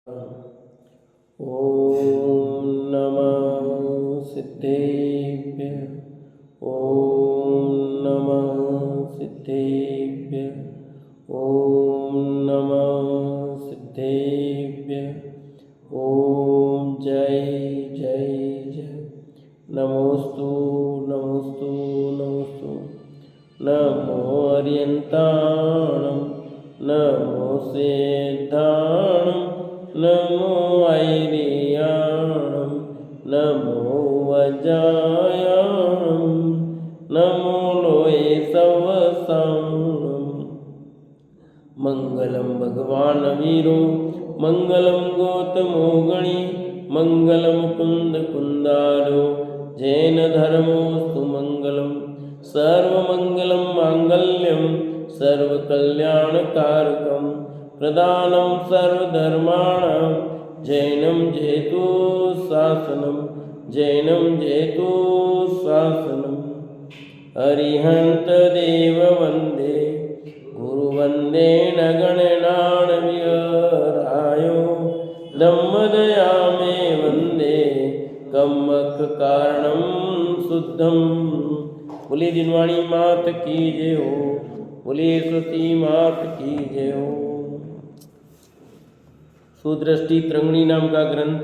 ॐ नमः सिद्धेभ्यः। ॐ नमः सिद्धेभ्यः। ॐ नमः सिद्धेभ्यः। ॐ जय जय जय। नमोस्तु नमोस्तु नमोस्तु। नमो अर्यन्ताणं नमो सिद्धाणं नमो ऐरियाणं नमो वज्रायाणं नमो लोये सवसाणं। मंगलम भगवान वीरो मंगलम गौतमो गणी मंगलम कुंद कुंदारो जैन धर्मोस्तु मंगलम सर्वमंगलम मांगल्यम सर्वकल्याणकारकम प्रदानं सर्वधर्माणां जैनं जेतु शासनं जैनं जेतु शासनं। अरिहंत देव वंदे गुरु वंदे नगणनाणविहरायो दम्मदया मे वंदे कम्मक कारणं शुद्धं। बोलिए जिनवाणी मात की जय हो, बोलिए सती मात की जय हो। सुदृष्टि तरंगिणी नाम का ग्रंथ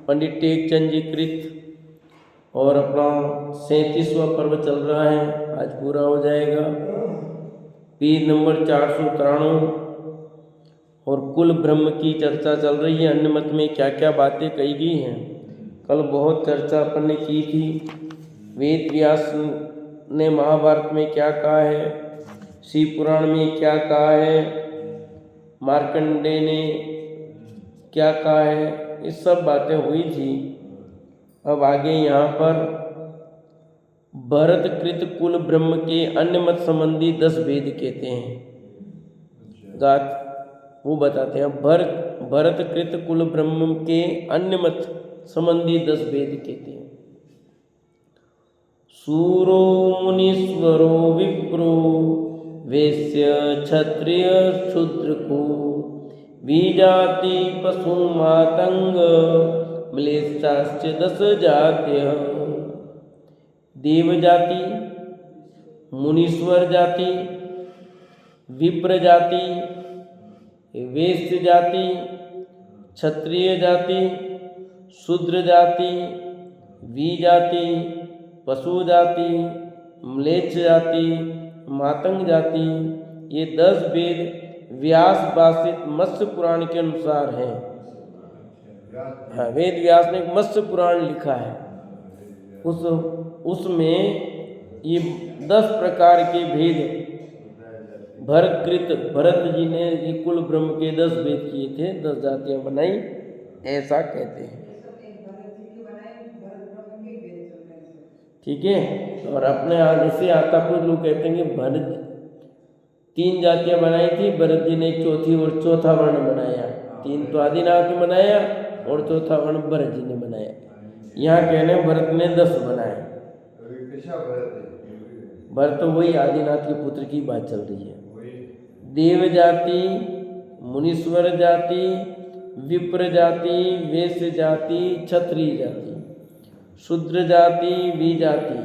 पंडित टेकचंद जी कृत और अपना 37वां पर्व चल रहा है, आज पूरा हो जाएगा। पेज नंबर 493 और कुल ब्रह्म की चर्चा चल रही है। अन्य मत में क्या क्या बातें कही गई हैं, कल बहुत चर्चा अपन ने की थी। वेद व्यास ने महाभारत में क्या कहा है, शिव पुराण में क्या कहा है, मार्कंडेय ने क्या कहा है, ये सब बातें हुई थी। अब आगे यहाँ पर भरतकृत कुल ब्रह्म के अन्य मत संबंधी 10 वेद कहते हैं। गात वो बताते हैं। भरतकृत कुल ब्रह्म के अन्य मत संबंधी 10 वेद कहते हैं। सूरो मुनीश्वरो विप्रो वैश्य क्षत्रिय शूद्रको विजाति पशु मातंग म्लेच्छाश्च 10 जात्यः। देव जाति, मुनीश्वर जाति, विप्र जाति, वैश्य जाति, क्षत्रिय जाति, शूद्र जाति, विजाति, पशु जाति, म्लेच्छ जाति, मातंग जाति, ये 10 वेद व्यास भाषित मत्स्य पुराण के अनुसार हैं। हाँ, वेद व्यास ने एक मत्स्य पुराण लिखा है, उसमें ये 10 प्रकार के भेद भरत जी ने ये कुल ब्रह्म के 10 भेद किए थे, 10 जातियां बनाई, ऐसा कहते हैं। ठीक है। और अपने आगे से आता कुछ लोग कहते हैं कि भरत 3 जातियां बनाई थी, भरत जी ने एक चौथी और चौथा वर्ण बनाया। 3 तो आदिनाथ ने बनाया और चौथा वर्ण भरत जी ने बनाया। यहाँ कहने भरत ने 10 बनाए। भरत तो वही आदिनाथ के पुत्र की बात चल रही है। देव जाति, मुनीश्वर जाति, विप्र जाति, वैश्य जाति, क्षत्रिय जाति, शूद्र जाति, विजाति,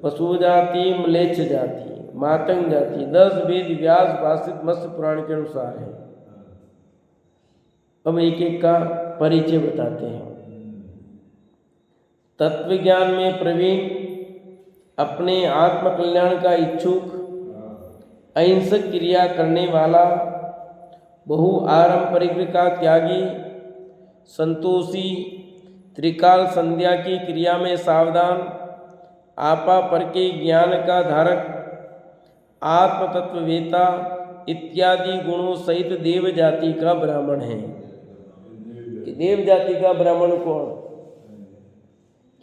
पशु जाति, म्लेच्छ जाति, मातंग जाति, 10 वेद व्यास भाषित मत्स्य पुराण के अनुसार है। अब एक एक का परिचय बताते हैं। तत्व ज्ञान में प्रवीण, अपने आत्म कल्याण का इच्छुक, अहिंसक क्रिया करने वाला, बहु आरंपरिक का त्यागी, संतोषी, त्रिकाल संध्या की क्रिया में सावधान, आपा पर के ज्ञान का धारक, आत्म तत्ववेता इत्यादि गुणों सहित देव जाति का ब्राह्मण है। कि देव जाति का ब्राह्मण कौन?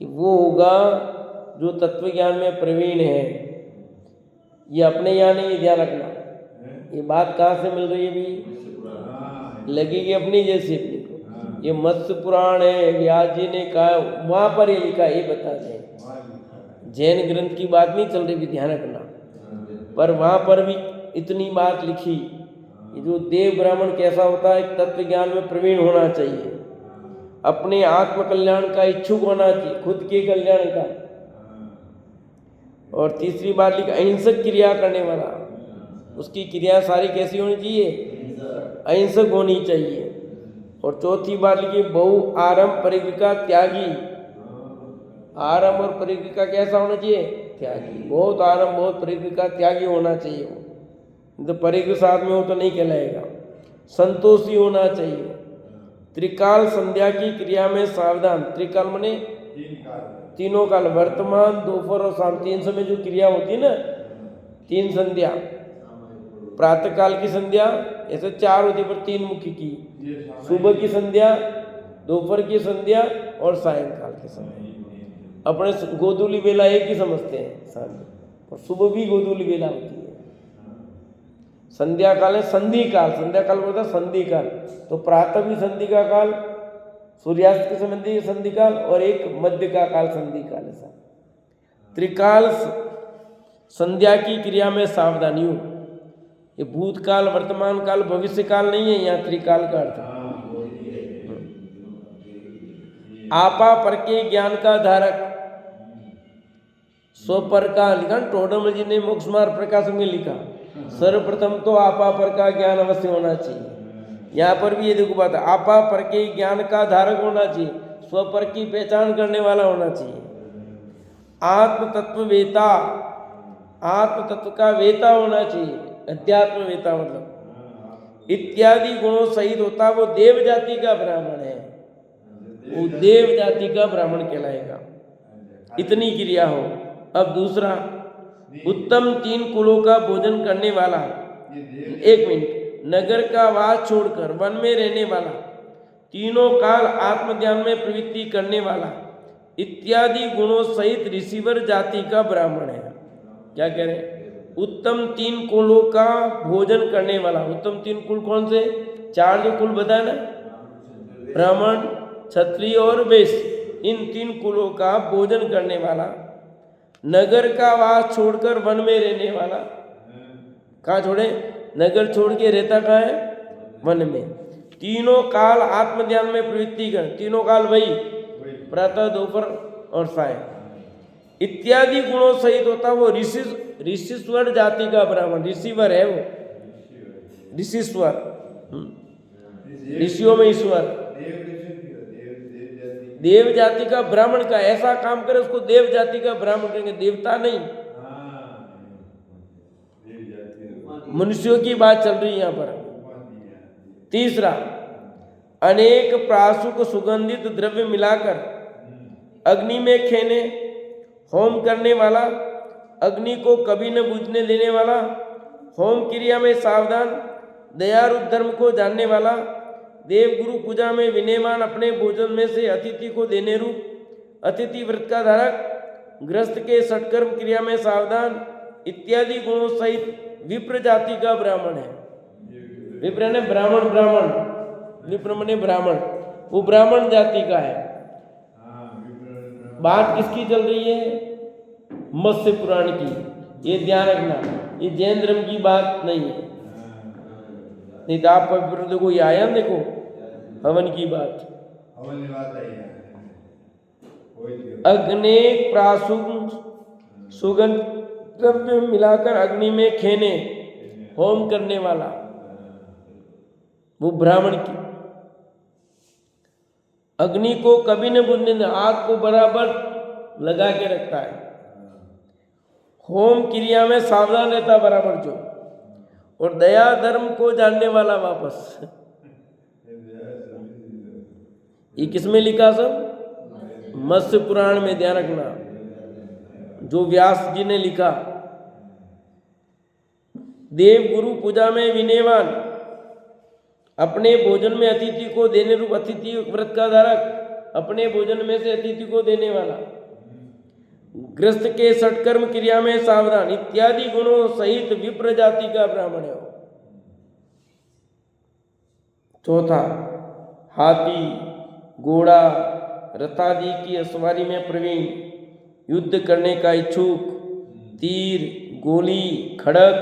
कि वो होगा जो तत्व ज्ञान में प्रवीण है। ये अपने यहाँ नहीं, ध्यान रखना। ये बात कहाँ से मिल रही है भी? लगेगी अपनी जैसी अपनी को। ये मत्स्य पुराण है, व्यास जी ने कहा, वहाँ पर ये लिखा, ये बता दें। जैन ग्रंथ की बात नहीं चल रही भी, ध्यान रखना। पर वहाँ पर भी इतनी बात लिखी कि जो देव ब्राह्मण कैसा होता है, तत्व ज्ञान में प्रवीण होना चाहिए, अपने आत्म कल्याण का इच्छुक होना चाहिए, खुद के कल्याण का। और तीसरी बात लिखा अहिंसक क्रिया करने वाला, उसकी क्रिया सारी कैसी होनी चाहिए, अहिंसक होनी चाहिए। और चौथी बात लिखी बहु आरंभ परिग्रह त्यागी, आरंभ और परिग्रह कैसा होना चाहिए, त्यागी, बहुत आरंभ बहुत परिग्रह त्यागी होना चाहिए। वो तो परिग्रह साथ में हो तो नहीं कहलाएगा। संतोषी होना चाहिए। त्रिकाल संध्या की क्रिया में सावधान, त्रिकाल मने तीनों काल, वर्तमान दोपहर और शाम, 3 समय जो क्रिया होती है ना, 3 संध्या, प्रातः काल की संध्या ऐसे 4 होती पर 3 मुख्य की, सुबह की संध्या, दोपहर की संध्या और सायंकाल की संध्या। अपने गोधूली बेला एक ही समझते हैं शाम में, और सुबह भी गोधूली बेला होती है। संध्या काल है संधि काल, संध्या काल बोलता है संधि काल, तो प्रातः भी संधि का काल, सूर्यास्त के संबंधी संधि काल, और एक मध्य का काल संधि काल। ऐसा त्रिकाल संध्या की क्रिया में सावधानी हो। ये भूतकाल, वर्तमान काल, भविष्य काल नहीं है, यहाँ त्रिकाल का अर्थ। आपा पर के ज्ञान का धारक, स्वपर का लिखा टोडरमल जी ने मोक्ष मार्ग प्रकाश में लिखा, सर्वप्रथम तो आपा पर का ज्ञान अवश्य होना चाहिए। यहाँ पर भी ये देखो बात है, आपा पर के ज्ञान का धारक होना चाहिए, स्वपर की पहचान करने वाला होना चाहिए, आत्म तत्व वेता, आत्म तत्व का वेता होना चाहिए, अध्यात्म वेता मतलब इत्यादि गुणों सहित होता वो देव जाति का ब्राह्मण है, वो देव जाति का ब्राह्मण कहलाएगा। इतनी क्रिया हो। अब दूसरा, उत्तम 3 कुलों का भोजन करने वाला, 1 मिनट, नगर का वास छोड़कर वन में रहने वाला, तीनों काल आत्मज्ञान में प्रवृत्ति करने वाला, इत्यादि गुणों सहित ऋषिवर जाति का ब्राह्मण है। क्या कह रहे हैं, उत्तम 3 कुलों का भोजन करने वाला। उत्तम 3 कुल कौन से, 4 जो कुल बताया ना, ब्राह्मण, क्षत्रिय और वैश्य, इन 3 कुलों का भोजन करने वाला, नगर का वास छोड़कर वन में रहने वाला। कहाँ छोड़े, नगर छोड़ के रहता कहाँ है, वन में। तीनों काल आत्मज्ञान में प्रवृत्ति कर, तीनों काल वही, प्रातः दोपहर और साय, इत्यादि गुणों सहित होता वो ऋषिस्वर जाति का ब्राह्मण। ऋषिवर है वो, ऋषिस्वर, ऋषियों में ईश्वर, देव जाति का ब्राह्मण का ऐसा काम करे उसको देव जाति का ब्राह्मण कहेंगे, देवता नहीं। मनुष्यों की बात चल रही है यहाँ पर। तीसरा, अनेक प्रासुक सुगंधित द्रव्य मिलाकर अग्नि में खेने, होम करने वाला, अग्नि को कभी न बुझने देने वाला, होम क्रिया में सावधान, दयारु धर्म को जानने वाला, देव गुरु पूजा में विनयवान, अपने भोजन में से अतिथि को देने रूप, अतिथि व्रत का धारक, गृहस्थ के सत्कर्म क्रिया में सावधान, इत्यादि गुणों सहित विप्र जाति का ब्राह्मण है। विप्र ने ब्राह्मण, ब्राह्मण, विप्र मने ब्राह्मण, वो ब्राह्मण जाति का है। बात किसकी चल रही है, मत्स्य पुराण की, ये ध्यान रखना, ये जैन धर्म की बात नहीं है। नहीं तो आप देखो ये आया, देखो हवन की बात, अग्नि प्रासुक सुगंध द्रव्य मिलाकर अग्नि में खेने, होम करने वाला, वो ब्राह्मण की। अग्नि को कभी न बुझने देना, आग को बराबर लगा के रखता है, होम क्रिया में सावधान रहता बराबर जो, और दया धर्म को जानने वाला वापस। ये किसमें लिखा सब, मत्स्य पुराण में, ध्यान रखना, जो व्यास जी ने लिखा। देव गुरु पूजा में विनयवान, अपने भोजन में अतिथि को देने रूप, अतिथि व्रत का धारक, अपने भोजन में से अतिथि को देने वाला, गृहस्थ के सत्कर्म क्रिया में सावधान, इत्यादि गुणों सहित विप्र जाति का ब्राह्मण है। चौथा, हाथी, घोड़ा, रथादि की सवारी में प्रवीण, युद्ध करने का इच्छुक, तीर, गोली, खड़क,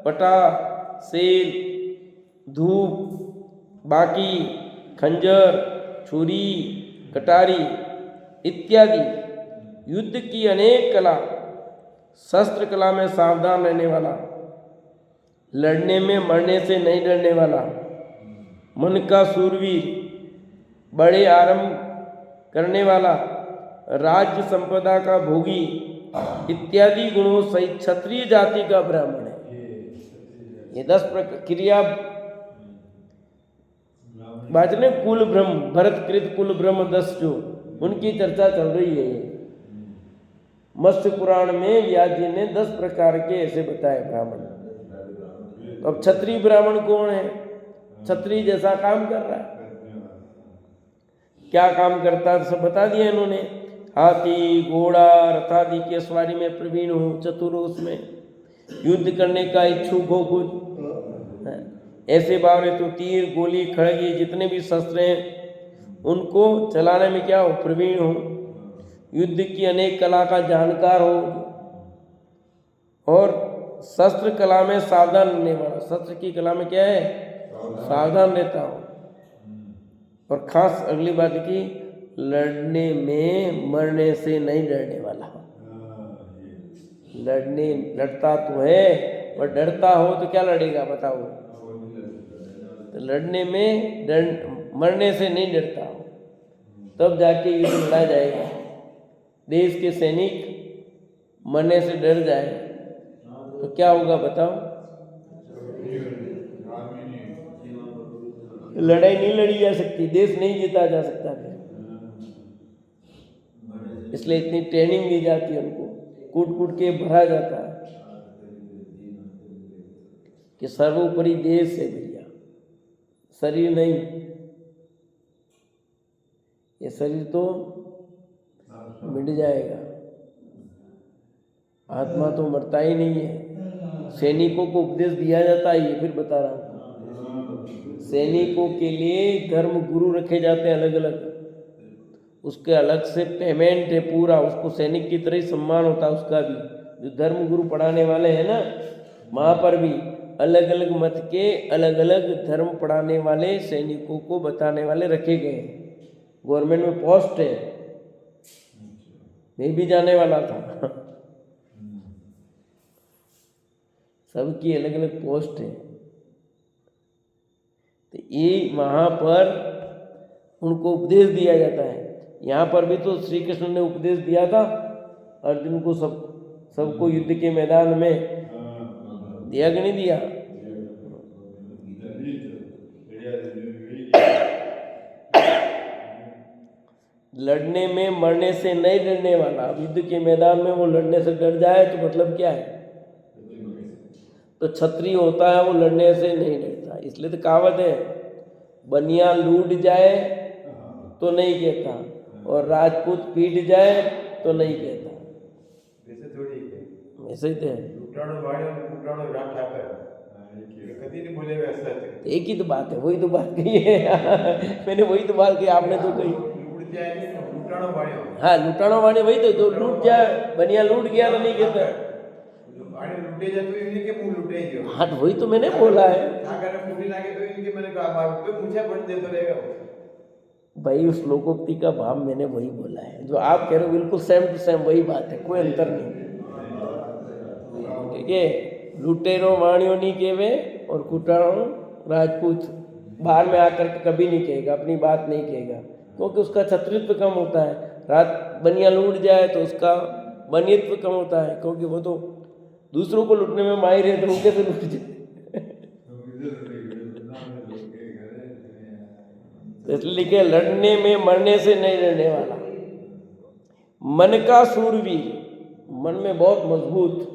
पटा, सेल, धूप, बाकी खंजर, छुरी, कटारी इत्यादि युद्ध की अनेक कला, शस्त्र कला में सावधान रहने वाला, लड़ने में मरने से नहीं डरने वाला, मन का सूरवीर, बड़े आरंभ करने वाला, राज्य संपदा का भोगी इत्यादि गुणों सहित क्षत्रिय जाति का ब्राह्मण है। ये 10 क्रिया बाजने कुल ब्रह्म, भरतकृत कुल ब्रह्म 10 जो उनकी चर्चा चल रही है। मत्स्य पुराण में व्यास जी ने 10 प्रकार के ऐसे बताए ब्राह्मण। अब क्षत्रिय ब्राह्मण कौन है? क्षत्रिय जैसा काम कर रहा है। क्या काम करता है सब बता दिया इन्होंने। हाथी, घोड़ा, रथादि के सवारी में प्रवीण हो, चतुर हो, उसमें युद्ध करने का इच्छुक हो खुद, ऐसे भाव तो तीर, गोली, खड़ग ये जितने भी शस्त्र हैं उनको चलाने में क्या हो, प्रवीण हो, युद्ध की अनेक कला का जानकार हो, और शस्त्र कला में सावधान रहने वाला। शस्त्र की कला में क्या है, सावधान रहता हो। और खास अगली बात की, लड़ने में मरने से नहीं डरने वाला। लड़ता तो है पर डरता हो तो क्या लड़ेगा बताओ। तो लड़ने में मरने से नहीं डरता हो, तब जाके युद्ध लड़ा जाएगा। देश के सैनिक मरने से डर जाए तो क्या होगा बताओ। लड़ाई नहीं लड़ी जा सकती, देश नहीं जीता जा सकता फिर। इसलिए इतनी ट्रेनिंग दी जाती है उनको, कूट कूट के भरा जाता है कि सर्वोपरि देश है भैया, शरीर नहीं। ये शरीर तो मिट जाएगा, आत्मा तो मरता ही नहीं है। सैनिकों को उपदेश दिया जाता है, ये फिर बता रहा हूँ। सैनिकों के लिए धर्म गुरु रखे जाते हैं अलग अलग, उसके अलग से पेमेंट है पूरा, उसको सैनिक की तरह ही सम्मान होता है उसका भी। जो धर्म गुरु पढ़ाने वाले हैं ना, वहाँ पर भी अलग अलग मत के अलग अलग धर्म पढ़ाने वाले सैनिकों को बताने वाले रखे गए हैं। गवर्नमेंट में पोस्ट है, मैं भी जाने वाला था। सबकी अलग अलग पोस्ट है। तो ये वहाँ पर उनको उपदेश दिया जाता है। यहाँ पर भी तो श्री कृष्ण ने उपदेश दिया था अर्जुन को, सबको युद्ध के मैदान में दिया कि नहीं दिया। लड़ने में मरने से नहीं डरने वाला। अब युद्ध के मैदान में वो लड़ने से डर जाए तो मतलब क्या है। तो क्षत्रिय होता है वो लड़ने से नहीं डरता। इसलिए तो कहावत है, बनिया लूट जाए तो नहीं कहता, और राजपूत पीट जाए तो नहीं कहता। वैसे थोड़ी वैसे ही तो है। कभी नहीं बोलेगा ऐसा। एक ही तो बात है, वही तो बात कही है। मैंने वही तो बात कही, आपने तो कही। हाँ, लुटानो वाणी वही तो, जो लूट जाए, बनिया लूट गया तो नहीं कहता। लूटे जाए तो इनके मुंह लूटे ही। हाँ, तो वही तो मैंने बोला है। अगर पूरी लागे तो इनके मैंने कहा तो मुझे बन दे तो रहेगा भाई। उस लोकोक्ति का भाव मैंने वही बोला है जो आप कह रहे हो, बिल्कुल सेम टू सेम वही बात है, कोई अंतर नहीं। ठीक है, लुटेरो वाणियों नहीं केवे और कुटाणो राजपूत बाहर में आकर के कभी नहीं कहेगा, अपनी बात नहीं कहेगा, क्योंकि उसका क्षत्रित्व कम होता है। रात बनिया लूट जाए तो उसका बनियत्व कम होता है, क्योंकि वो तो दूसरों को लूटने में माहिर है, तो उनके से लूट जाए। इसलिए लिखे, लड़ने में मरने से नहीं डरने वाला, मन का सूरवीर, मन में बहुत मजबूत।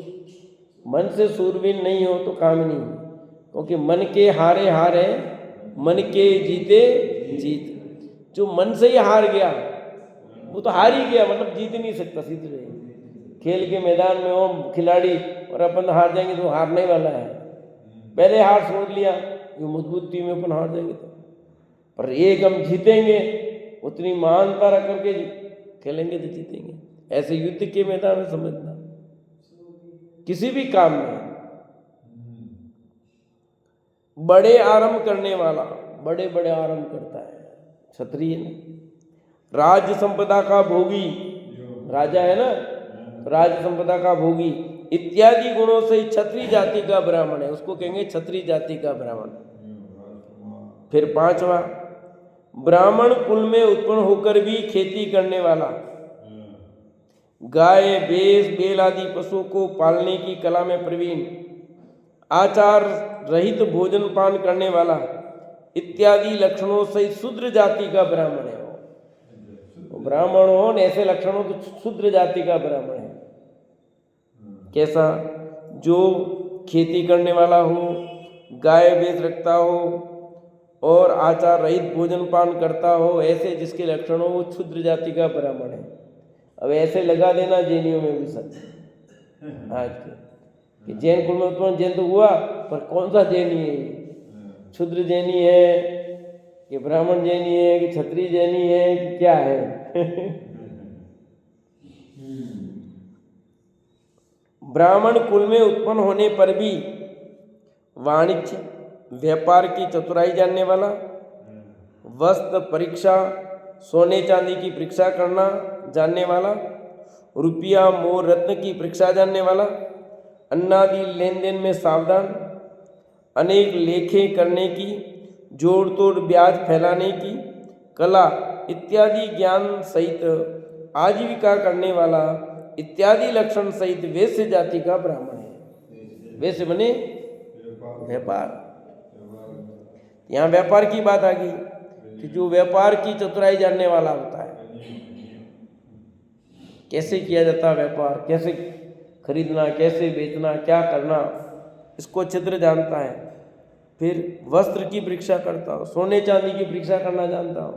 मन से सूरवीर नहीं हो तो काम नहीं, क्योंकि मन के हारे हारे, मन के जीते जीत। जो मन से ही हार गया वो तो हार ही गया, मतलब जीत ही नहीं सकता। सीधे रहे खेल के मैदान में हो खिलाड़ी और अपन हार जाएंगे तो हारने वाला है। पहले हार सोच लिया, ये मजबूत टीम में अपन हार जाएंगे तो, पर एक हम जीतेंगे, उतनी महानता रख करके खेलेंगे तो जीतेंगे। ऐसे युद्ध के मैदान में समझना, किसी भी काम में बड़े आरंभ करने वाला, बड़े बड़े आरंभ करता है क्षत्रिय ने। राज्य संपदा का भोगी, राजा है ना, राज्य संपदा का भोगी इत्यादि गुणों से क्षत्रिय जाति का ब्राह्मण है, उसको कहेंगे क्षत्रिय जाति का ब्राह्मण। फिर पांचवा, ब्राह्मण कुल में उत्पन्न होकर भी खेती करने वाला, गाय भैंस बैल आदि पशुओं को पालने की कला में प्रवीण, आचार रहित भोजन पान करने वाला इत्यादि लक्षणों से शूद्र जाति का ब्राह्मण है। वो ब्राह्मण हो न ऐसे लक्षणों तो शूद्र जाति का ब्राह्मण है। कैसा? जो खेती करने वाला हो, गाय भैंस रखता हो और आचार रहित भोजन पान करता हो, ऐसे जिसके लक्षण हो वो क्षुद्र जाति का ब्राह्मण है। अब ऐसे लगा देना जैनियों में भी सच आज के कि जैन कुल में उत्पन्न जैन तो हुआ, पर कौन सा जैनी है ये? क्षुद्र जैनी है कि ब्राह्मण जैनी है कि क्षत्रिय जैनी है कि क्या है? ब्राह्मण कुल में उत्पन्न होने पर भी वाणिज्य व्यापार की चतुराई जानने वाला, वस्त्र परीक्षा सोने चांदी की परीक्षा करना जानने वाला, रुपया मोर रत्न की परीक्षा जानने वाला, अन्नादि लेन देन में सावधान, अनेक लेखे करने की, जोड़ तोड़ ब्याज फैलाने की कला इत्यादि ज्ञान सहित आजीविका करने वाला इत्यादि लक्षण सहित वैश्य जाति का ब्राह्मण है। वैश्य बने व्यापार। यहाँ व्यापार की बात आ गई कि जो व्यापार की चतुराई जानने वाला होता है, कैसे किया जाता है व्यापार, कैसे खरीदना, कैसे बेचना, क्या करना, इसको चित्र जानता है। फिर वस्त्र की परीक्षा करता हो, सोने चांदी की परीक्षा करना जानता हो,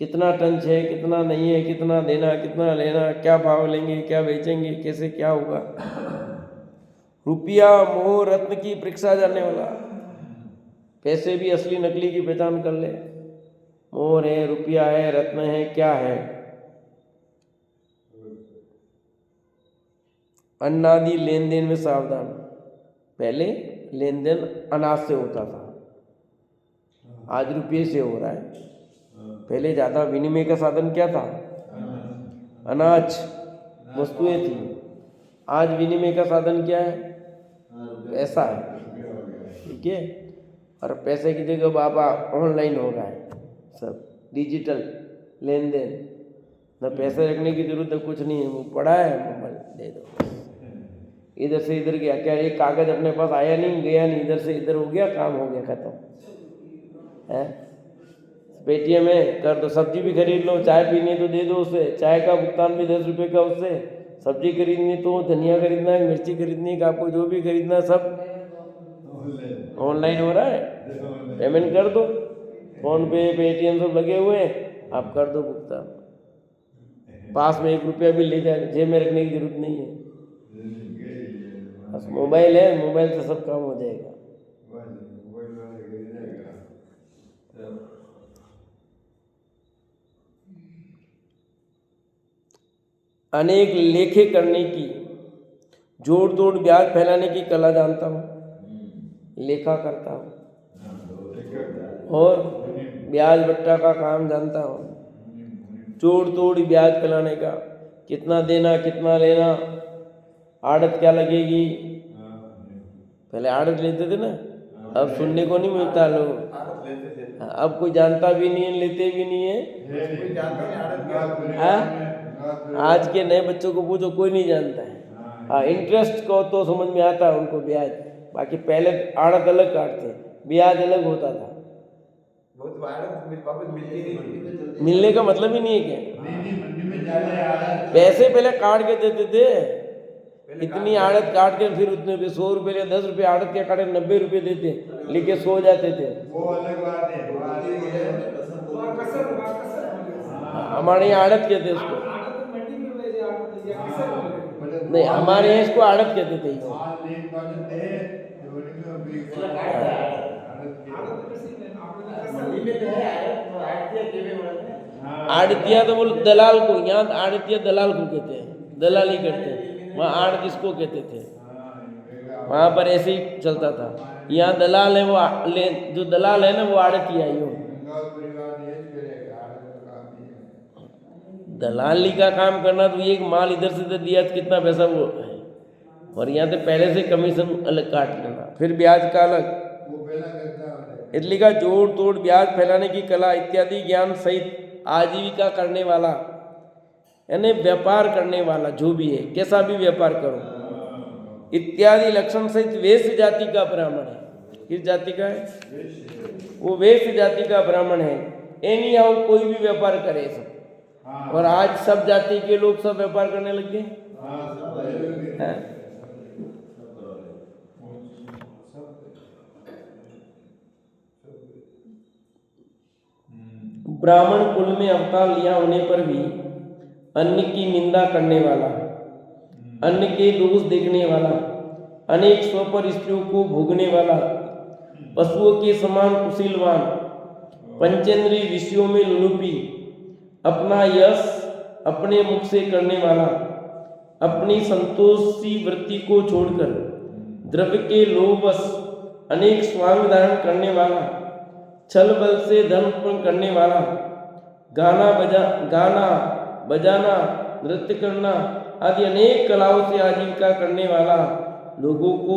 कितना टन है, कितना नहीं है, कितना देना, कितना लेना, क्या भाव लेंगे, क्या बेचेंगे, कैसे क्या होगा। रुपया मोह रत्न की परीक्षा जानने वाला, पैसे भी असली नकली की पहचान कर ले, मोहर है, रुपया है, रत्न है, क्या है। अन्नादि लेन देन में सावधान, पहले लेन देन अनाज से होता था, आज रुपये से हो रहा है। पहले ज़्यादा विनिमय का साधन क्या था? अनाज, वस्तुएं थी। आज विनिमय का साधन क्या है? पैसा है। ठीक है, और पैसे की जगह बाबा ऑनलाइन हो रहा है, सब डिजिटल लेन देन, न पैसे रखने की जरूरत है, कुछ नहीं है, वो पड़ा है, मोबाइल दे दो, इधर से इधर गया, क्या एक कागज अपने पास आया नहीं, गया नहीं, इधर से इधर हो गया, काम हो गया, खत्म है। पेटीएम में कर दो, सब्जी भी खरीद लो, चाय पीनी तो दे दो उसे, चाय का भुगतान भी 10 रुपये का उससे, सब्जी खरीदनी तो, धनिया खरीदना है, मिर्ची खरीदनी है, आपको जो भी खरीदना सब ऑनलाइन हो रहा है। पेमेंट कर दो, फोन पे, पेटीएम सब लगे हुए हैं, आप कर दो भुगतान। पास में 1 रुपया भी ले जाए, जेब में रखने की जरूरत नहीं है, बस मोबाइल है, मोबाइल से सब काम हो जाएगा। अनेक लेखे करने की, जोड़ तोड़ ब्याज फैलाने की कला जानता हूँ, लेखा करता हूँ, और ब्याज बट्टा का काम जानता हूँ, जोड़ तोड़ ब्याज फैलाने का, कितना देना, कितना लेना, आड़त क्या लगेगी। पहले आड़त लेते थे ना, अब सुनने को नहीं मिलता लोग, अब कोई जानता भी नहीं है, लेते भी नहीं है। आज के नए बच्चों को पूछो, कोई नहीं जानता है। हाँ, इंटरेस्ट को तो समझ में आता है उनको, ब्याज, बाकी पहले आड़त अलग काटते, ब्याज अलग होता था। मिलने का मतलब ही नहीं है क्या? पैसे पहले काट के देते थे, इतनी आड़त काट के फिर उतने पे 100 रुपये या 10 रुपये आड़त के काटे 90 रुपये देते, लेके सो जाते थे। वो अलग बात है, हमारे यहाँ आड़त कहते उसको, नहीं हमारे यहाँ इसको आड़त कहते थे। आड़तिया तो बोल दलाल को, यहाँ आड़तिया दलाल को कहते हैं, दलाली करते हैं, वहाँ आड़त इसको कहते थे। वहाँ पर ऐसे ही चलता था। यहाँ दलाल है, जो दलाल है ना वो आड़ती आई हो। दलाली का काम करना तो ये माल इधर से इधर दिया तो कितना पैसा वो है, और यहाँ तो पहले से कमीशन अलग काट लेना, फिर ब्याज का अलग। इसलिए का जोड़ तोड़ ब्याज फैलाने की कला इत्यादि ज्ञान सहित आजीविका करने वाला, यानी व्यापार करने वाला जो भी है, कैसा भी व्यापार करो, इत्यादि लक्षण सहित वैश्य जाति का ब्राह्मण है। किस जाति का है? वो वैश्य जाति का ब्राह्मण है। एनी हाउ कोई भी व्यापार करे सब। और आज सब जाति के लोग सब व्यापार करने लग गए हैं। ब्राह्मण कुल में अवतार लिया होने पर भी अन्य की निंदा करने वाला, अन्य के दोष देखने वाला, अनेक स्वपर स्त्रियों को भोगने वाला, पशुओं के समान कुशीलवान, पंचेंद्रीय विषयों में लुलुपी, अपना यश अपने मुख से करने वाला, अपनी संतोषी वृत्ति को छोड़कर द्रव्य के लोभवश अनेक स्वांग धारण करने वाला, छल बल से धन उत्पन्न करने वाला, गाना बजाना, नृत्य करना आदि अनेक कलाओं से आजीविका करने वाला, लोगों को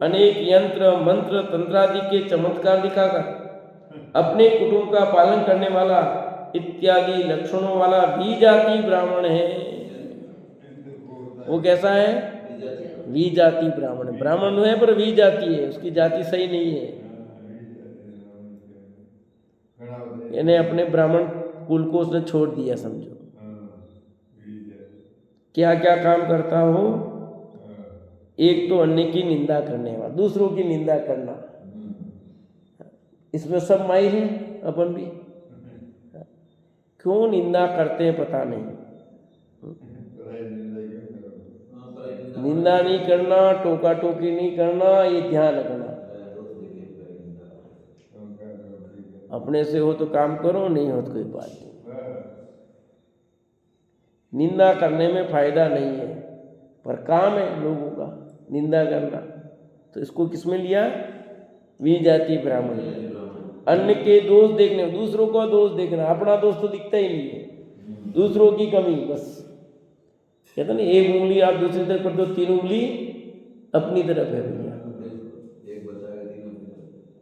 अनेक यंत्र मंत्र तंत्र आदि के चमत्कार दिखाकर अपने कुटुंब का पालन करने वाला इत्यादि लक्षणों वाला भी जाति ब्राह्मण है। वो कैसा है? वी जाति ब्राह्मण। ब्राह्मण है पर वी जाति है, उसकी जाति सही नहीं है। यानी अपने ब्राह्मण कुल को उसने छोड़ दिया, समझो। क्या क्या काम करता हो? एक तो अन्य की निंदा करने वाला, दूसरों की निंदा करना, इसमें सब माहिर है। अपन भी क्यों निंदा करते हैं पता नहीं। निंदा नहीं करना, टोका टोकी नहीं करना, ये ध्यान रखना। अपने से हो तो काम करो, नहीं हो तो कोई बात नहीं। निंदा करने में फायदा नहीं है, पर काम है लोगों का निंदा करना। तो इसको किसमें लिया? वी जाति ब्राह्मण। अन्य के दोष देखने, दूसरों का दोष देखना, अपना दोष तो दिखता ही नहीं है, दूसरों की कमी बस। कहते ना, एक उंगली आप दूसरी तरफ कर दो, 3 उंगली अपनी तरफ है भैया।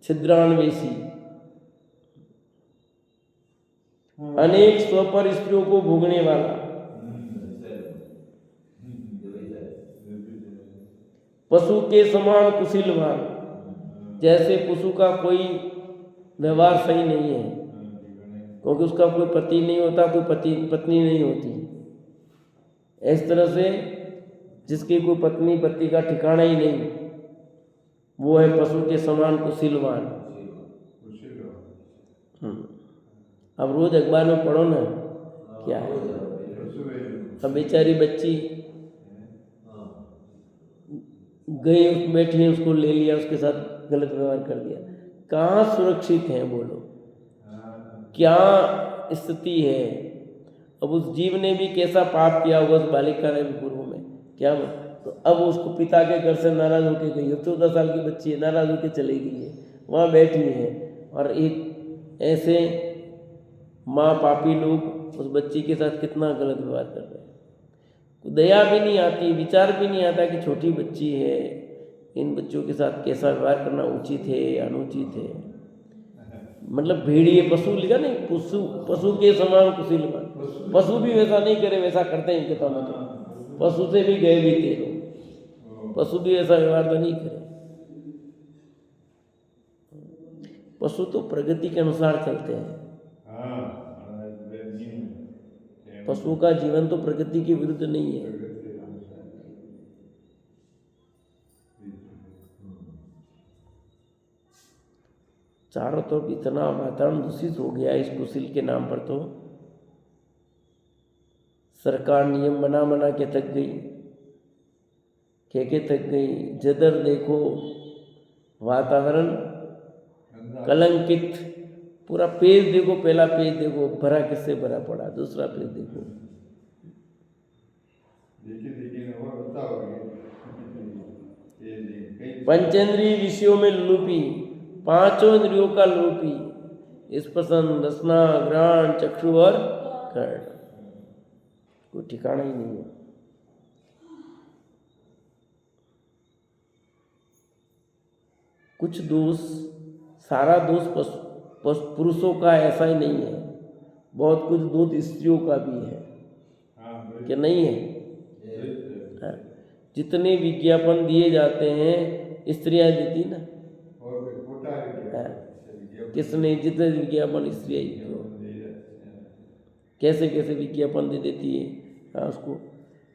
छिद्रान्वेषी, अनेक स्वपर स्त्रियों को भोगने वाला, पशु के समान कुशीलवान, जैसे पशु का कोई व्यवहार सही नहीं है, क्योंकि उसका कोई पति नहीं होता, कोई पत्नी नहीं होती। इस तरह से जिसकी कोई पत्नी पति का ठिकाना ही नहीं, वो है पशु के समान कुशीलवान। अब रोज अखबार में पढ़ो ना, क्या है। अब बेचारी बच्ची गई, बैठी, उसको ले लिया, उसके साथ गलत व्यवहार कर दिया। कहाँ सुरक्षित हैं बोलो? क्या स्थिति है? अब उस जीव ने भी कैसा पाप किया होगा, उस बालिका ने भी पूर्व में क्या। तो अब उसको पिता के घर से नाराज होके गई है, 14 साल की बच्ची है, नाराज होके चली गई है, वहाँ बैठी है, और एक ऐसे माँ पापी लोग उस बच्ची के साथ कितना गलत व्यवहार कर रहे हैं। दया भी नहीं आती, विचार भी नहीं आता कि छोटी बच्ची है, इन बच्चों के साथ कैसा व्यवहार करना उचित है अनुचित है। मतलब भेड़िए, पशु लिखा नहीं, पशु के समान कुशीलवान। पशु भी वैसा नहीं करे, वैसा करते हैं किताब में। तो पशु से भी गए भी थे लोग, पशु भी ऐसा व्यवहार तो नहीं करे। पशु तो प्रगति के अनुसार चलते हैं। पशु का जीवन तो प्रगति के विरुद्ध नहीं है। चारों तरफ इतना वातावरण दूषित हो गया इस कुशील के नाम पर, तो सरकार नियम बना के थक गई, के थक गई। जिधर देखो वातावरण कलंकित, पूरा पेज देखो, पहला पेज देखो भरा किससे भरा पड़ा, दूसरा पेज देखो। पंचेंद्रिय विषयों में लुलुपी, पांचों इंद्रियों का लुलुपी, स्पर्शन, रसना, घ्राण, चक्षु और कर्ण, कोई ठिकाना ही नहीं है। कुछ दोष, सारा दोष पुरुषों का ऐसा ही नहीं है, बहुत कुछ दोष स्त्रियों का भी है, कि नहीं है? हाँ। जितने विज्ञापन दिए जाते हैं स्त्रियां देती ना, हाँ। किसने? जितने विज्ञापन स्त्रियां ही कैसे कैसे विज्ञापन दे देती है, हाँ, उसको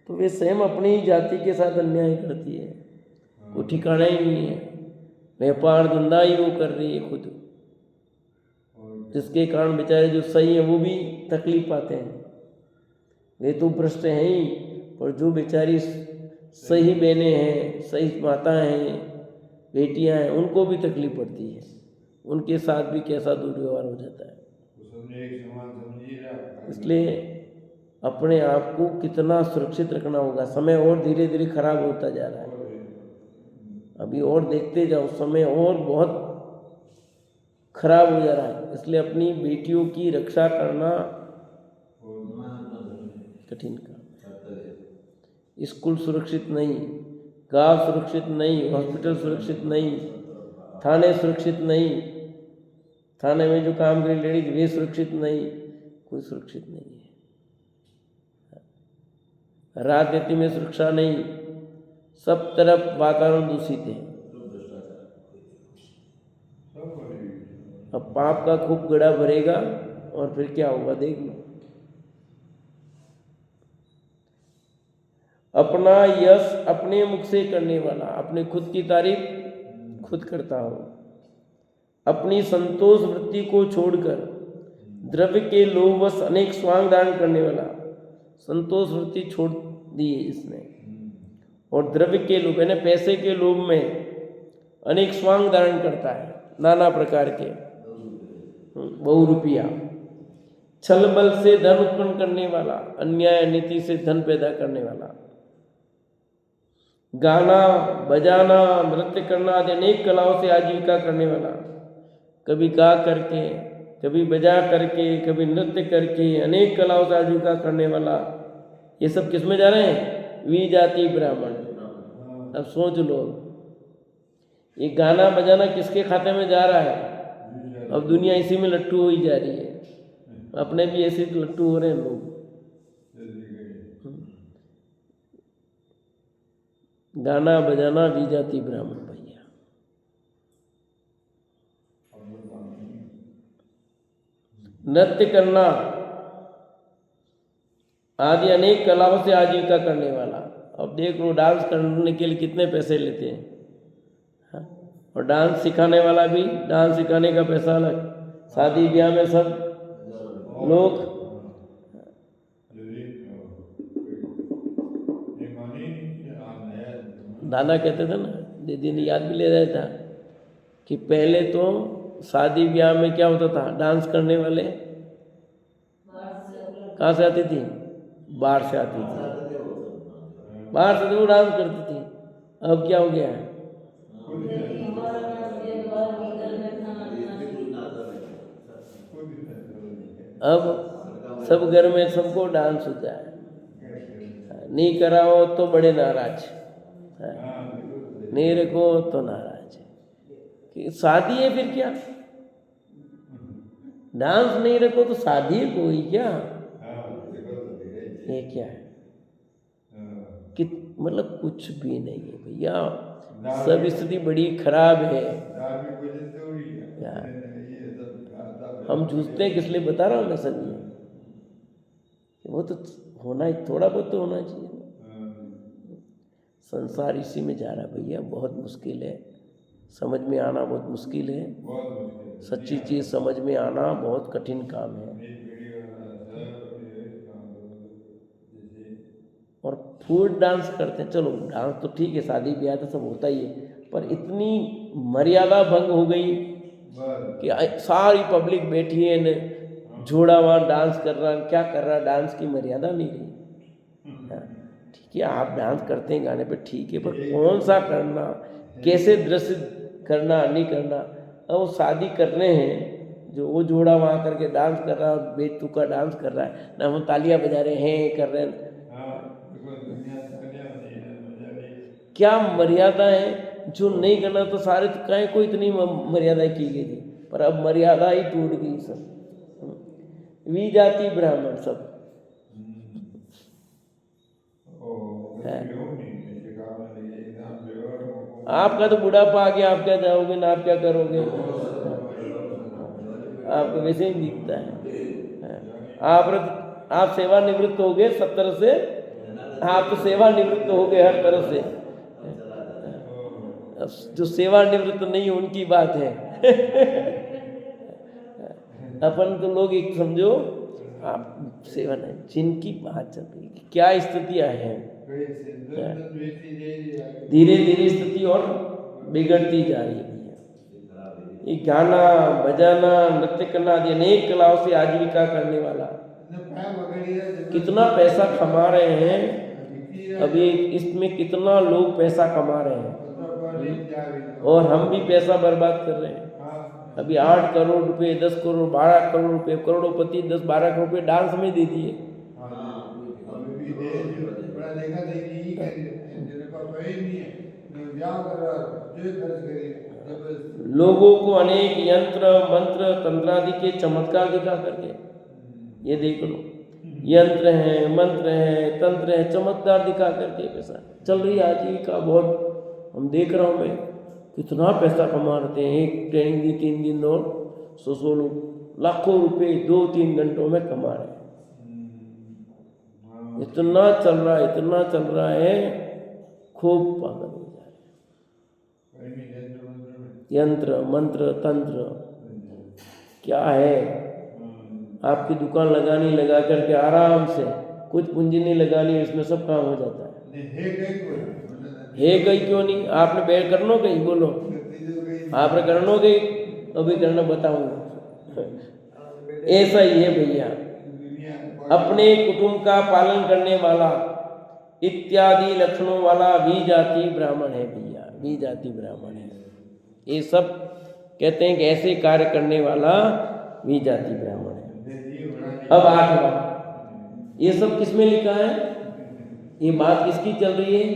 तो वे स्वयं अपनी ही जाति के साथ अन्याय करती है, कोई ठिकाना ही नहीं है। व्यापार धंधा ही वो कर रही है खुद, जिसके कारण बेचारे जो सही है वो भी तकलीफ पाते हैं। वे तो भ्रष्ट हैं ही, पर जो बेचारी सही बहनें हैं, सही माताएं हैं, बेटियां हैं, उनको भी तकलीफ पड़ती है, उनके साथ भी कैसा दुर्व्यवहार हो जाता है। इसलिए अपने आप को कितना सुरक्षित रखना होगा। समय और धीरे धीरे खराब होता जा रहा है, अभी और देखते जाओ, समय और बहुत खराब हो जा रहा है। इसलिए अपनी बेटियों की रक्षा करना कठिन काम। स्कूल सुरक्षित नहीं, गांव सुरक्षित नहीं, हॉस्पिटल सुरक्षित नहीं, थाने सुरक्षित नहीं, थाने में जो काम करी लेडीज वे सुरक्षित नहीं, कोई सुरक्षित नहीं है। राजनीति में सुरक्षा नहीं, सब तरफ वातावरण दूषित है। अब पाप का खूब गड़ा भरेगा और फिर क्या होगा देख लो। अपना यश अपने मुख से करने वाला अपने खुद की तारीफ खुद करता हो। अपनी संतोष वृत्ति को छोड़कर द्रव्य के लोभवश अनेक स्वांग धारण करने वाला, संतोष वृत्ति छोड़ दी है इसने, और द्रव्य के लोभ यानी पैसे के लोभ में अनेक स्वांग धारण करता है, नाना प्रकार के बहुरूपिया। छल बल से धन उत्पन्न करने वाला, अन्याय नीति से धन पैदा करने वाला। गाना बजाना नृत्य करना आदि अनेक कलाओं से आजीविका करने वाला, कभी गा करके, कभी बजा करके, कभी नृत्य करके अनेक कलाओं से आजीविका करने वाला। ये सब किस में जा रहे हैं? विजाति ब्राह्मण। अब सोच लो, ये गाना बजाना किसके खाते में जा रहा है? अब दुनिया इसी में लट्टू हो ही जा रही है, अपने भी ऐसे लट्टू हो रहे हैं लोग। गाना बजाना विजाति ब्राह्मण भैया। नृत्य करना आदि अनेक कलाओं से आजीविका करने वाला। अब देख लो, डांस करने के लिए कितने पैसे लेते हैं, हाँ? और डांस सिखाने वाला भी, डांस सिखाने का पैसा अलग। शादी ब्याह में सब लोग दादा कहते थे ना, दीदी ने याद भी ले रहा था कि पहले तो शादी ब्याह में क्या होता था, डांस करने वाले कहाँ से आती थी? बाहर से आती थी, बाहर से तो डांस करती थी। अब क्या हो गया है? अब सब घर में सबको डांस होता है, नहीं कराओ तो बड़े नाराज, नहीं रखो तो नाराज। कि शादी है फिर क्या? डांस नहीं रखो तो शादी है कोई क्या? ये क्या है कि मतलब कुछ भी नहीं है भैया, सब स्थिति बड़ी खराब है यार। हम जूझते हैं किस लिए बता रहा हूँ मैं सब ये, वो तो होना ही, थोड़ा बहुत तो होना चाहिए। संसार इसी में जा रहा है भैया, बहुत मुश्किल है, समझ में आना बहुत मुश्किल है। सच्ची चीज़ समझ में आना बहुत कठिन काम है। और फूड डांस करते हैं, चलो डांस तो ठीक है, शादी ब्याह तो सब होता ही है, पर इतनी मर्यादा भंग हो गई कि सारी पब्लिक बैठी है न, जोड़ा वहाँ डांस कर रहा, क्या कर रहा, डांस की मर्यादा नहीं रही। ठीक है, आप डांस करते हैं गाने पे ठीक है, पर कौन सा करना, कैसे दृश्य करना नहीं करना। अब वो शादी कर रहे हैं, जो वो जोड़ा वहाँ करके डांस कर रहा है और बेटू का डांस कर रहा है ना, हम तालियां बजा रहे हैं कर रहे हैं। क्या मर्यादा है। जो नहीं करना तो सारे तो काहे को इतनी मर्यादा की गई थी, पर अब मर्यादा ही टूट गई सब। विजाति ब्राह्मण सब है। आपका तो बुढ़ापा आ गया, आप क्या जाओगे ना, आप क्या करोगे, आपको वैसे ही दिखता है। आप सेवानिवृत्त हो गए 70 से, आप तो सेवानिवृत्त हो गए हर तरह से। जो सेवानिवृत्त नहीं उनकी बात है। अपन तो लोग एक समझो आप सेवा नहीं, जिनकी बात चल रही है, क्या स्थितियां हैं, धीरे धीरे स्थिति और बिगड़ती जा रही है। ये गाना बजाना नृत्य करना आदि अनेक कलाओं से आजीविका करने वाला कितना पैसा कमा रहे हैं। अभी इसमें कितना लोग पैसा कमा रहे हैं और हम भी पैसा बर्बाद कर रहे हैं। अभी 8 करोड़ रुपए, 10 करोड़, 12 करोड़ रुपए, करोड़पति 10-12 करोड़ रुपए डांस में दे दिए। लोगों को अनेक यंत्र मंत्र तंत्र आदि के चमत्कार दिखा करके, ये देख लो, यंत्र है, मंत्र है, तंत्र है, चमत्कार दिखा करके पैसा चल रही है आजीविका। बहुत हम देख रहा हूँ मैं, कितना पैसा कमा रहे हैं। एक ट्रेनिंग दी 3 दिन और 100 लोग लाखों रुपए 2-3 घंटों में कमा रहे हैं। इतना चल रहा है, इतना चल रहा है, खूब पागल हो जाए। यंत्र मंत्र तंत्र क्या है। आपकी दुकान लगानी, लगा करके आराम से कुछ पूंजी नहीं लगानी, इसमें सब काम हो जाता है। है कहीं क्यों नहीं, आपने बैठ करनो कहीं, बोलो आपने करनो कहीं, अभी करना बताऊंगा। ऐसा ही है भैया, अपने कुटुंब का पालन करने वाला इत्यादि लक्षणों वाला विजाति ब्राह्मण है भैया, विजाति ब्राह्मण है। ये सब कहते हैं कि ऐसे कार्य करने वाला विजाति ब्राह्मण है। अब 8वां, ये सब किसमें लिखा है, ये बात किसकी चल रही है,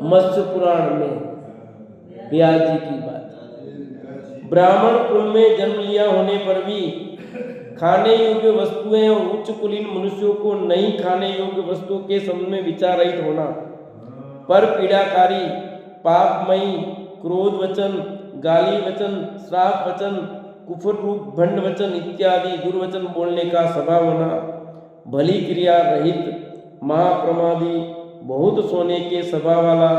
मत्स्य पुराण में व्यास जी की बात। ब्राह्मण कुल में जन्म लिया होने पर भी खाने योग्य वस्तुएं और उच्च कुलीन मनुष्यों को नहीं खाने योग्य वस्तुओं के संबंध में विचार रहित होना, पर पीड़ाकारी, पापमयी, क्रोध वचन, गाली वचन, श्राप वचन, कुफर रूप भंड वचन इत्यादि दुर्वचन बोलने का स्वभाव होना, भली क्रिया रहित, महाप्रमादी, बहुत सोने के स्वभाव वाला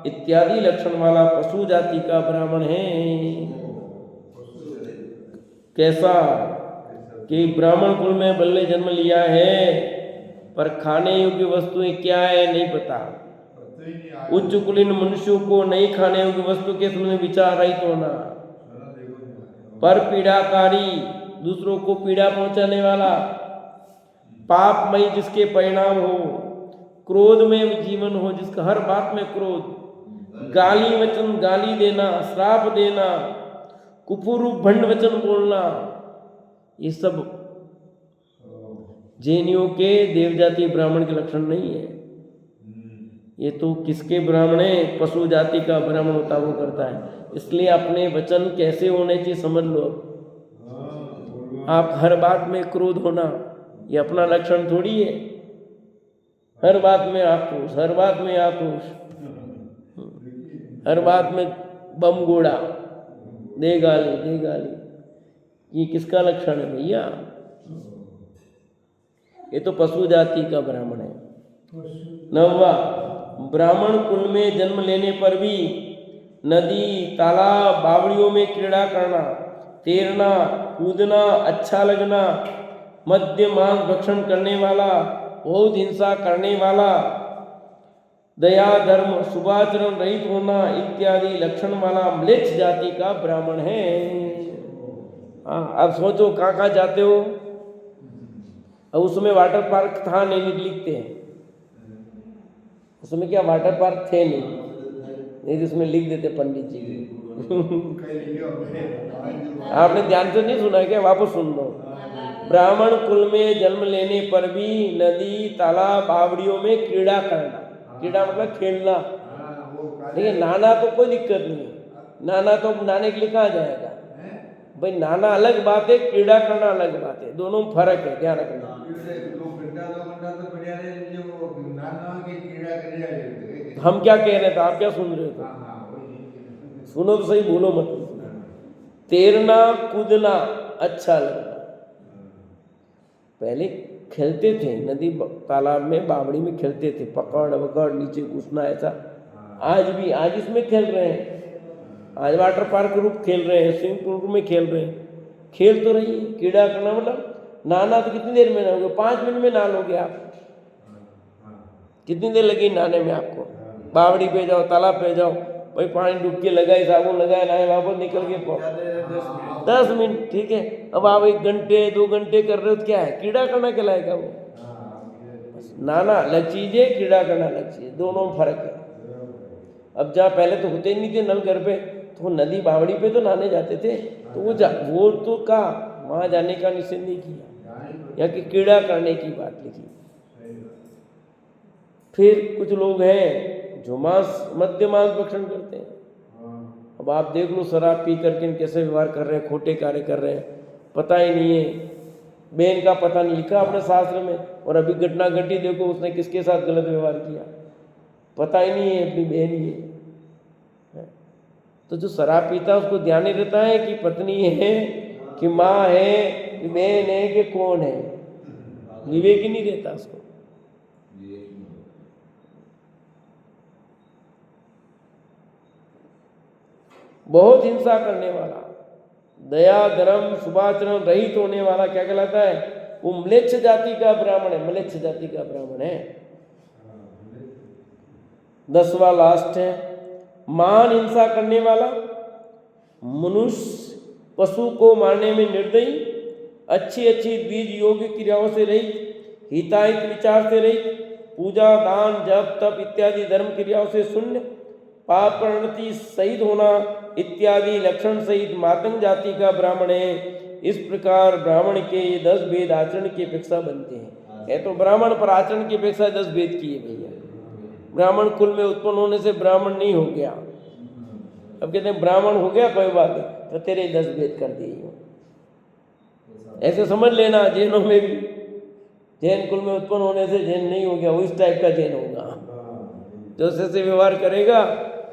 इत्यादि लक्षण वाला पशु जाति का ब्राह्मण है। कैसा कि ब्राह्मण कुल में बल्ले जन्म लिया है, पर खाने योग्य वस्तुएं क्या है नहीं पता। उच्च कुलीन मनुष्यों को नहीं खाने योग्य वस्तु के संबंध में विचार रहित होना, पर पीड़ाकारी, दूसरों को पीड़ा पहुंचाने वाला, पापमयी जिसके परिणाम हो, क्रोध में जीवन हो जिसका हर बात में क्रोध, गाली वचन, गाली देना, श्राप देना, कुफुर भंड वचन बोलना, ये सब जैनियों के देवजाति ब्राह्मण के लक्षण नहीं है। ये तो किसके ब्राह्मण है, पशु जाति का ब्राह्मण होता वो करता है। इसलिए अपने वचन कैसे होने चाहिए समझ लो। आप हर बात में क्रोध होना ये अपना लक्षण थोड़ी है। हर बात में आक्रोश, हर बात में आक्रोश, हर बात में बम गोड़ा, दे गाली, दे गाली, ये किसका लक्षण है भैया। ये तो पशु जाति का ब्राह्मण है। 9वां, ब्राह्मण कुल में जन्म लेने पर भी नदी, तालाब, बावड़ियों में क्रीड़ा करना, तैरना, कूदना, अच्छा लगना, मद्य मांस भक्षण करने वाला, बहुत हिंसा करने वाला, दया धर्म शुभाचरण रहित होना इत्यादि लक्षण वाला म्लेच्छ जाति का ब्राह्मण है। हाँ, अब सोचो कहाँ जाते हो। अब उसमें वाटर पार्क था नहीं, लिखते हैं उसमें क्या वाटर पार्क थे नहीं, एक इसमें लिख देते पंडित जी कई लियो आपने ध्यान से नहीं सुना क्या? वापस सुन लो। ब्राह्मण कुल में जन्म लेने पर भी नदी तालाब बावड़ियों में क्रीड़ा करना, क्रीड़ा मतलब खेलना। देखिए नाना तो कोई दिक्कत नहीं है, नाना तो नाने के लिए कहाँ जाएगा भाई, नाना अलग बात है, क्रीड़ा करना अलग बात है, दोनों में फर्क है, ध्यान रखना। हम क्या कह रहे थे, आप क्या सुन रहे थे? सुनो तो सही, भूलो मत। तैरना कूदना अच्छा लगना, पहले खेलते थे नदी तालाब में बावड़ी में खेलते थे, पकड़ वकड़ नीचे घुसना ऐसा। आज भी आज इसमें खेल रहे हैं, आज वाटर पार्क रूप खेल रहे हैं, स्विमिंग पूल में खेल रहे हैं, खेल तो रही है। कीड़ा करना मतलब नहाना तो कितनी देर में नहाओगे? 5 मिनट में नहा लोगे आप। कितनी देर लगी नहाने में आपको? बावड़ी पे जाओ, तालाब पे जाओ, भाई पानी डुबकी लगाए, साबुन लगाए, नहाए, वापस निकल के 10 मिनट, ठीक है। अब आप 1 घंटे 2 घंटे कर रहे हो तो क्या है? कीड़ा करना कहलाएगा वो। नहाना अलग चीज है, कीड़ा करना अलग चीज है, दोनों में फर्क है। अब जहाँ पहले तो होते ही नहीं थे नल घर पे, तो नदी बावड़ी पे तो नहाने जाते थे, तो वो तो का वहाँ जाने का निषेध नहीं किया, या कि कीड़ा करने की बात लिखी। फिर कुछ लोग हैं जो मध्य मांस भक्षण करते हैं। अब आप देख लो शराब पी करके कैसे व्यवहार कर रहे हैं, खोटे कार्य कर रहे हैं, पता ही नहीं है, बहन का पता नहीं लिखा अपने शास्त्र में, और अभी घटना घटी, देखो उसने किसके साथ गलत व्यवहार किया, पता ही नहीं है अपनी बहन ही है। तो जो शराब पीता है उसको ध्यान नहीं रहता है कि पत्नी है कि माँ है कि बहन है कि कौन है, विवेक ही नहीं रहता उसको। बहुत हिंसा करने वाला, दया धर्म शुभाचरण रहित होने वाला क्या कहलाता है? वो म्लेच्छ जाति का ब्राह्मण है, म्लेच्छ जाति का ब्राह्मण है। 10वां लास्ट है, महान हिंसा करने वाला, मनुष्य पशु को मारने में निर्दयी, अच्छी अच्छी द्विज योग्य क्रियाओं से रहित, हिताहित विचार से रहित, पूजा दान जप तप इत्यादि धर्म क्रियाओं से शून्य, पाप प्रणति सहित होना इत्यादि लक्षण सहित मातंग जाति का ब्राह्मण है। इस प्रकार ब्राह्मण के 10 भेद आचरण की अपेक्षा बनते हैं। है तो ब्राह्मण पर आचरण की अपेक्षा 10 भेद की है भैया। ब्राह्मण कुल में उत्पन्न होने से ब्राह्मण नहीं हो गया। अब कहते हैं ब्राह्मण हो गया कोई बात नहीं, तो तेरे 10 भेद कर दिए। ऐसे समझ लेना, जैनों में भी जैन कुल में उत्पन्न होने से जैन नहीं हो गया, वो इस टाइप का जैन होगा, जो जैसे व्यवहार करेगा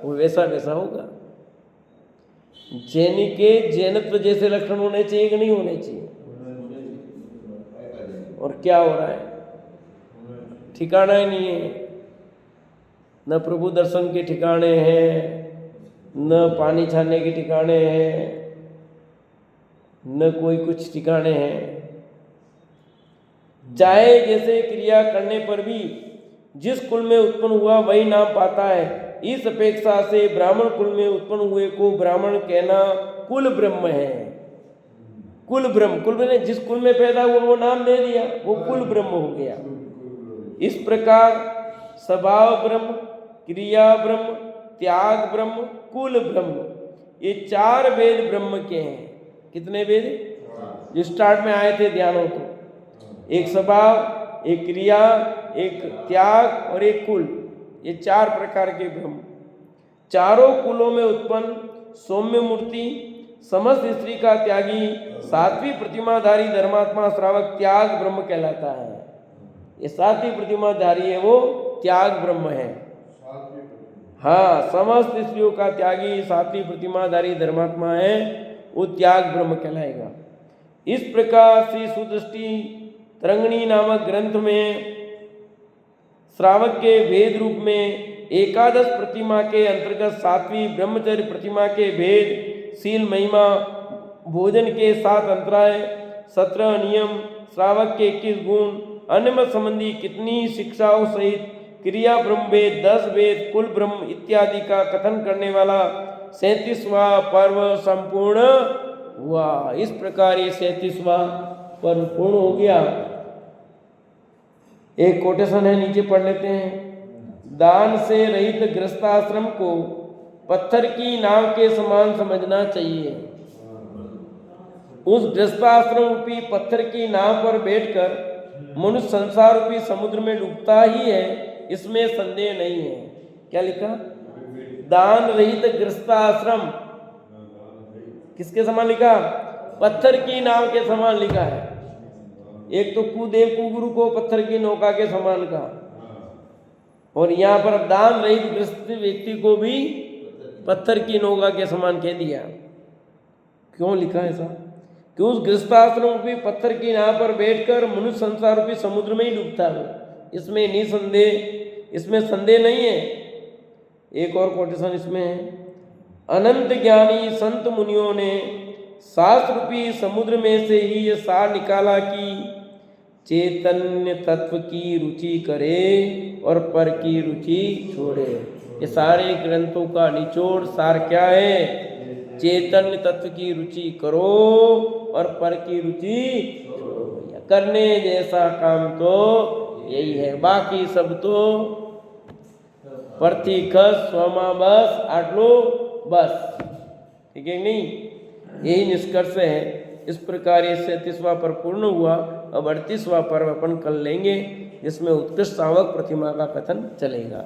वो वैसा वैसा होगा। जैनी के जैनत्व जैसे लक्षण होने चाहिए कि नहीं होने चाहिए? और क्या हो रहा है? ठिकाना ही नहीं है, न प्रभु दर्शन के ठिकाने हैं, न पानी छाने के ठिकाने हैं, न कोई कुछ ठिकाने हैं। चाहे जैसे क्रिया करने पर भी जिस कुल में उत्पन्न हुआ वही नाम पाता है। इस अपेक्षा से ब्राह्मण कुल में उत्पन्न हुए को ब्राह्मण कहना कुल ब्रह्म है। कुल ब्रह्म, कुल में जिस कुल में पैदा हुआ वो नाम दे दिया, वो कुल ब्रह्म हो गया। इस प्रकार स्वभाव ब्रह्म, क्रिया ब्रह्म, त्याग ब्रह्म, कुल ब्रह्म, ये 4 वेद ब्रह्म के हैं। कितने वेद? जो स्टार्ट में आए थे ध्यान हो तो, एक स्वभाव, एक क्रिया, एक त्याग और एक कुल, ये 4 प्रकार के ब्रह्म। चारों कुलों में उत्पन्न सौम्य मूर्ति, समस्त स्त्री का त्यागी, सात्विक प्रतिमाधारी धर्मात्मा श्रावक त्याग ब्रह्म कहलाता है। ये सात्विक प्रतिमाधारी है वो त्याग ब्रह्म है। हाँ, समस्त स्त्रियों का त्यागी सात्विक प्रतिमाधारी धर्मात्मा है, वो त्याग ब्रह्म कहलाएगा। इस प्रकार श्री सुदृष्टि तरंगिणी नामक ग्रंथ में श्रावक के भेद रूप में 11 प्रतिमा के अंतर्गत 7वीं ब्रह्मचर्य प्रतिमा के भेद, शील महिमा, भोजन के 7 अंतराय, 17 नियम, श्रावक के 21 गुण, अन्य संबंधी कितनी शिक्षाओं सहित क्रिया ब्रह्म वेद, 10 वेद, कुल ब्रह्म इत्यादि का कथन करने वाला 37वां पर्व संपूर्ण हुआ। इस प्रकार ये 37वां पर्व पूर्ण हो गया। एक कोटेशन है, नीचे पढ़ लेते हैं। दान से रहित गृहस्थाश्रम को पत्थर की नाव के समान समझना चाहिए। उस गृहस्थाश्रम रूपी पत्थर की नाव पर बैठकर मनुष्य संसार रूपी समुद्र में डूबता ही है, इसमें संदेह नहीं है। क्या लिखा? दान रहित गृहस्थाश्रम किसके समान लिखा? पत्थर की नाव के समान लिखा है। एक तो कुदेव कुगुरु को पत्थर की नौका के समान कहा, और यहाँ पर दान रहित गृहस्थ व्यक्ति को भी पत्थर की नौका के समान कह दिया। क्यों लिखा ऐसा? कि उस गृहस्थाश्रम रूपी पत्थर की नाव पर बैठकर मनुष्य संसार रूपी समुद्र में ही डूबता है, इसमें निसंदेह, इसमें संदेह नहीं है। एक और कोटेशन इसमें है, अनंत ज्ञानी संत मुनियों ने शास्त्र रूपी समुद्र में से ही ये सार निकाला कि चैतन्य तत्व की रुचि करे और पर की रुचि छोड़े। ये सारे ग्रंथों का निचोड़ सार क्या है? चैतन्य तत्व की रुचि करो और पर की रुचि छोड़ो। करने जैसा काम तो यही है, बाकी सब तो परथी खस स्वमा बस आटलो बस, ठीक है नहीं? यही निष्कर्ष है। इस प्रकार ये 37वां पर्व पूर्ण हुआ। अब 38वां पर्व अपन कल लेंगे, जिसमें उत्कृष्ट श्रावक प्रतिमा का कथन चलेगा।